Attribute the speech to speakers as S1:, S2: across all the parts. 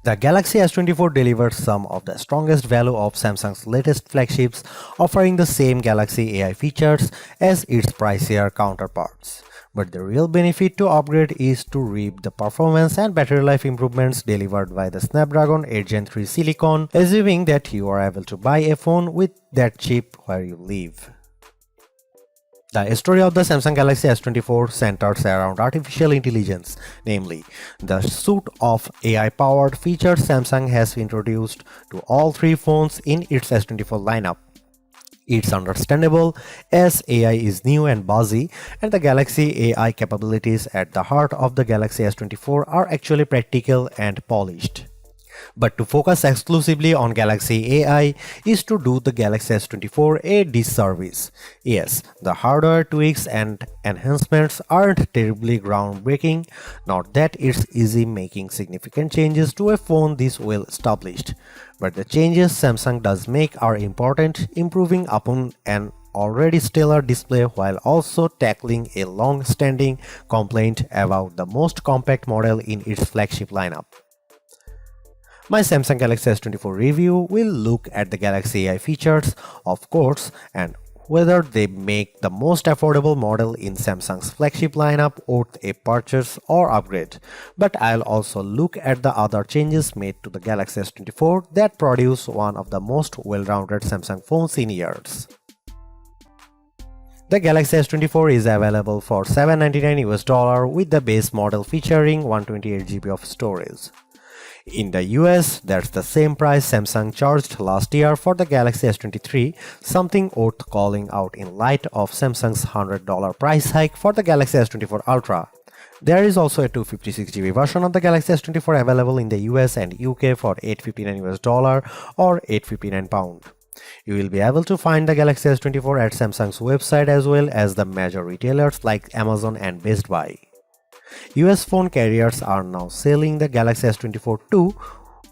S1: The Galaxy S24 delivers some of the strongest value of Samsung's latest flagships, offering the same Galaxy AI features as its pricier counterparts. But the real benefit to upgrade is to reap the performance and battery life improvements delivered by the Snapdragon 8 Gen 3 Silicon, assuming that you are able to buy a phone with that chip where you live. The story of the Samsung Galaxy S24 centers around artificial intelligence, namely, the suite of AI-powered features Samsung has introduced to all three phones in its S24 lineup. It's understandable as AI is new and buzzy, and the Galaxy AI capabilities at the heart of the Galaxy S24 are actually practical and polished. But to focus exclusively on Galaxy AI is to do the Galaxy S24 a disservice. Yes, the hardware tweaks and enhancements aren't terribly groundbreaking, not that it's easy making significant changes to a phone this well established. But the changes Samsung does make are important, improving upon an already stellar display while also tackling a long-standing complaint about the most compact model in its flagship lineup. My Samsung Galaxy S24 review will look at the Galaxy AI features, of course, and whether they make the most affordable model in Samsung's flagship lineup worth a purchase or upgrade. But I'll also look at the other changes made to the Galaxy S24 that produce one of the most well-rounded Samsung phones in years. The Galaxy S24 is available for $799 with the base model featuring 128GB of storage. In the US, that's the same price Samsung charged last year for the Galaxy S23, something worth calling out in light of Samsung's $100 price hike for the Galaxy S24 Ultra. There is also a 256GB version of the Galaxy S24 available in the US and UK for $859 or £859. You will be able to find the Galaxy S24 at Samsung's website as well as the major retailers like Amazon and Best Buy. US phone carriers are now selling the Galaxy S24 too,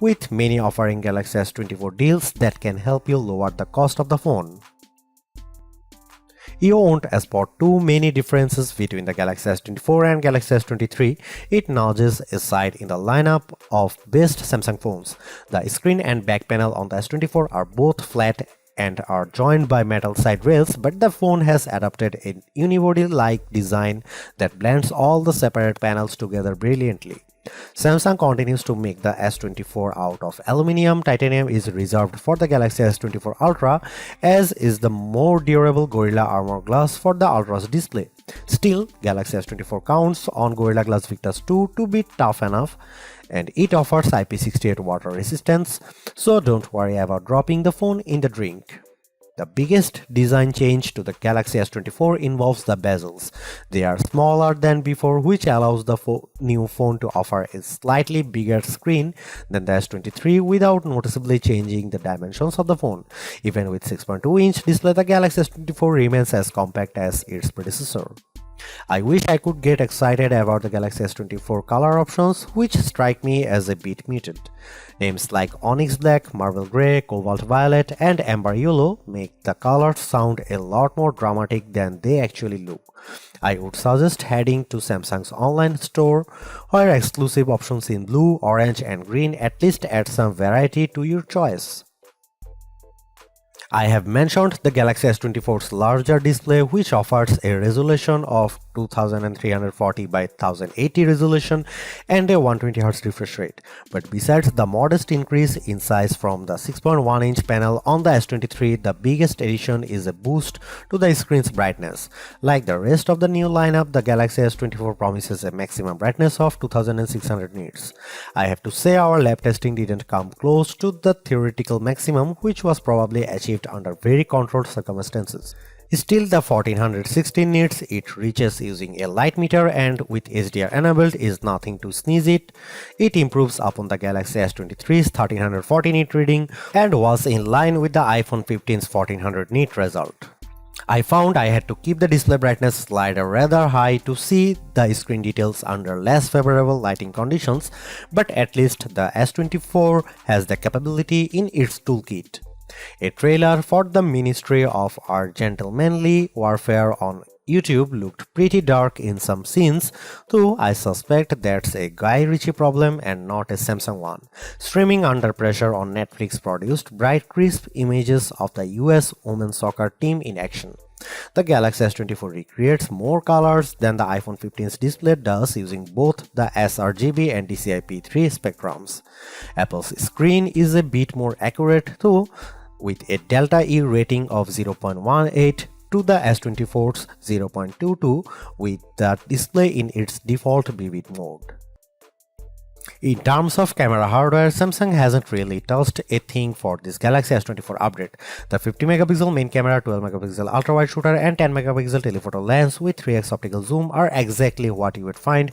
S1: with many offering Galaxy S24 deals that can help you lower the cost of the phone. You won't spot too many differences between the Galaxy S24 and Galaxy S23. It nudges aside in the lineup of best Samsung phones. The screen and back panel on the S24 are both flat and are joined by metal side rails, but the phone has adopted a unibody-like design that blends all the separate panels together brilliantly. Samsung continues to make the S24 out of aluminum. Titanium is reserved for the Galaxy S24 Ultra, as is the more durable Gorilla Armor Glass for the Ultra's display. Still, Galaxy S24 counts on Gorilla Glass Victus 2 to be tough enough, and it offers IP68 water resistance, so don't worry about dropping the phone in the drink. The biggest design change to the Galaxy S24 involves the bezels. They are smaller than before, which allows the new phone to offer a slightly bigger screen than the S23 without noticeably changing the dimensions of the phone. Even with 6.2-inch display, the Galaxy S24 remains as compact as its predecessor. I wish I could get excited about the Galaxy S24 color options, which strike me as a bit muted. Names like Onyx Black, Marble Grey, Cobalt Violet, and Amber Yellow make the colors sound a lot more dramatic than they actually look. I would suggest heading to Samsung's online store, where exclusive options in blue, orange, and green at least add some variety to your choice. I have mentioned the Galaxy S24's larger display, which offers a resolution of 2340 by 1080 resolution and a 120Hz refresh rate. But besides the modest increase in size from the 6.1-inch panel on the S23, the biggest addition is a boost to the screen's brightness. Like the rest of the new lineup, the Galaxy S24 promises a maximum brightness of 2600 nits. I have to say our lab testing didn't come close to the theoretical maximum, which was probably achieved under very controlled circumstances. Still, the 1416 nits it reaches using a light meter and with HDR enabled is nothing to sneeze at. It improves upon the Galaxy S23's 1340 nit reading and was in line with the iPhone 15's 1400 nit result. I found I had to keep the display brightness slider rather high to see the screen details under less favorable lighting conditions, but at least the S24 has the capability in its toolkit. A trailer for the Ministry of Our Gentlemanly Warfare on YouTube looked pretty dark in some scenes, though I suspect that's a Guy Ritchie problem and not a Samsung one. Streaming under pressure on Netflix produced bright, crisp images of the US women's soccer team in action. The Galaxy S24 recreates more colors than the iPhone 15's display does using both the sRGB and DCI-P3 spectrums. Apple's screen is a bit more accurate though, with a delta E rating of 0.18 to the S24's 0.22 with the display in its default vivid mode. In terms of camera hardware, Samsung hasn't really touched a thing for this Galaxy S24 update. The 50MP main camera, 12MP ultra-wide shooter and 10MP telephoto lens with 3x optical zoom are exactly what you would find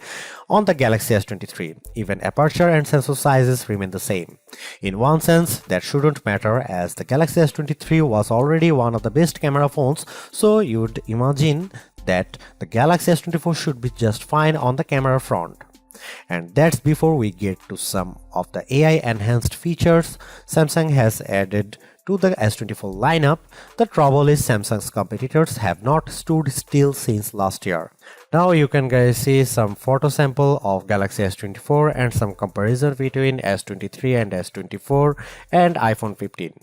S1: on the Galaxy S23. Even aperture and sensor sizes remain the same. In one sense, that shouldn't matter as the Galaxy S23 was already one of the best camera phones, so you'd imagine that the Galaxy S24 should be just fine on the camera front. And that's before we get to some of the AI-enhanced features Samsung has added to the S24 lineup. The trouble is Samsung's competitors have not stood still since last year. Now you can guys see some photo sample of Galaxy S24 and some comparison between S23 and S24 and iPhone 15.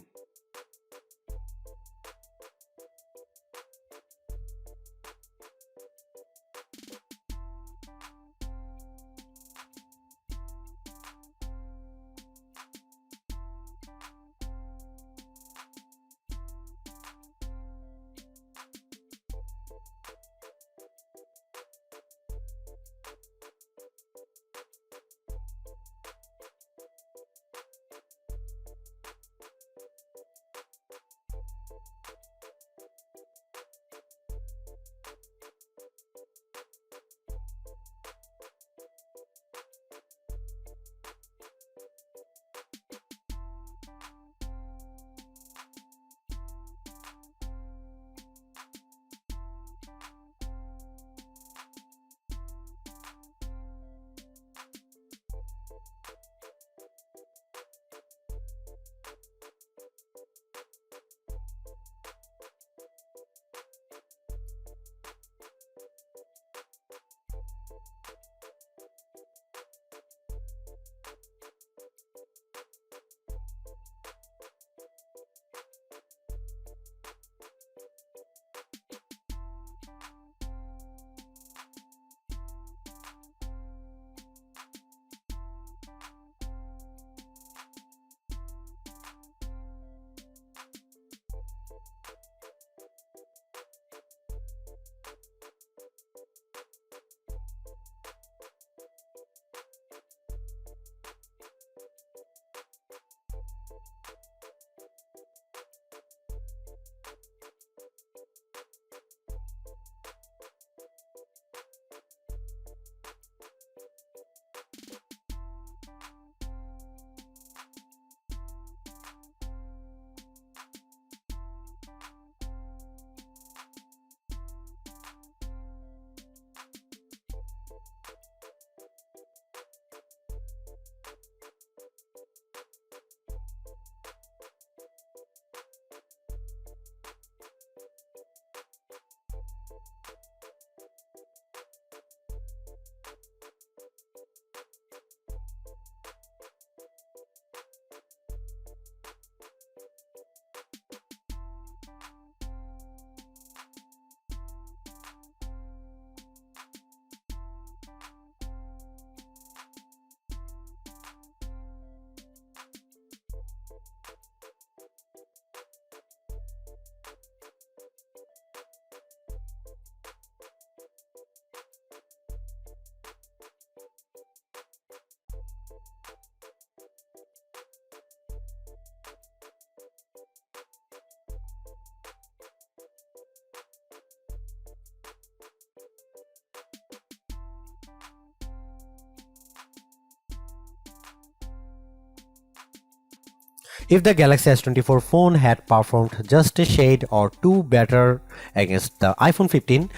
S1: If the Galaxy S24 phone had performed just a shade or two better against the iPhone 15,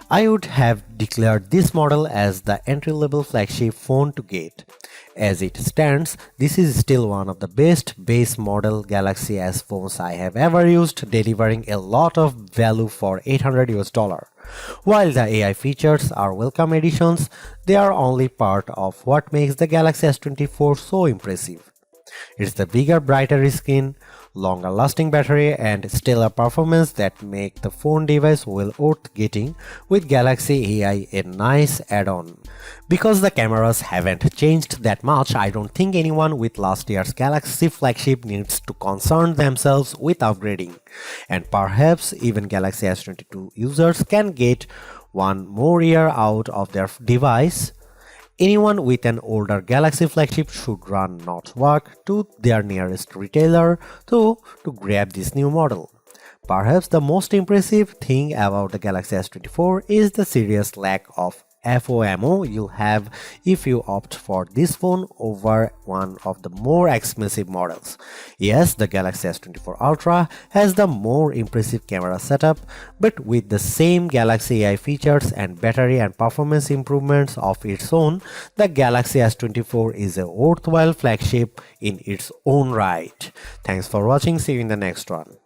S1: I would have declared this model as the entry-level flagship phone to get. As it stands, this is still one of the best base model Galaxy S phones I have ever used, delivering a lot of value for $800. While the AI features are welcome additions, they are only part of what makes the Galaxy S24 so impressive. It's the bigger, brighter screen, longer lasting battery and stellar performance that make the phone device well worth getting, with Galaxy AI a nice add-on. Because the cameras haven't changed that much, I don't think anyone with last year's Galaxy flagship needs to concern themselves with upgrading. And perhaps even Galaxy S22 users can get one more year out of their device. Anyone with an older Galaxy flagship should run not walk to their nearest retailer to grab this new model. Perhaps the most impressive thing about the Galaxy S24 is the serious lack of FOMO you'll have if you opt for this phone over one of the more expensive models. Yes, the Galaxy S24 Ultra has the more impressive camera setup, but with the same Galaxy AI features and battery and performance improvements of its own, the Galaxy S24 is a worthwhile flagship in its own right. Thanks for watching, see you in the next one.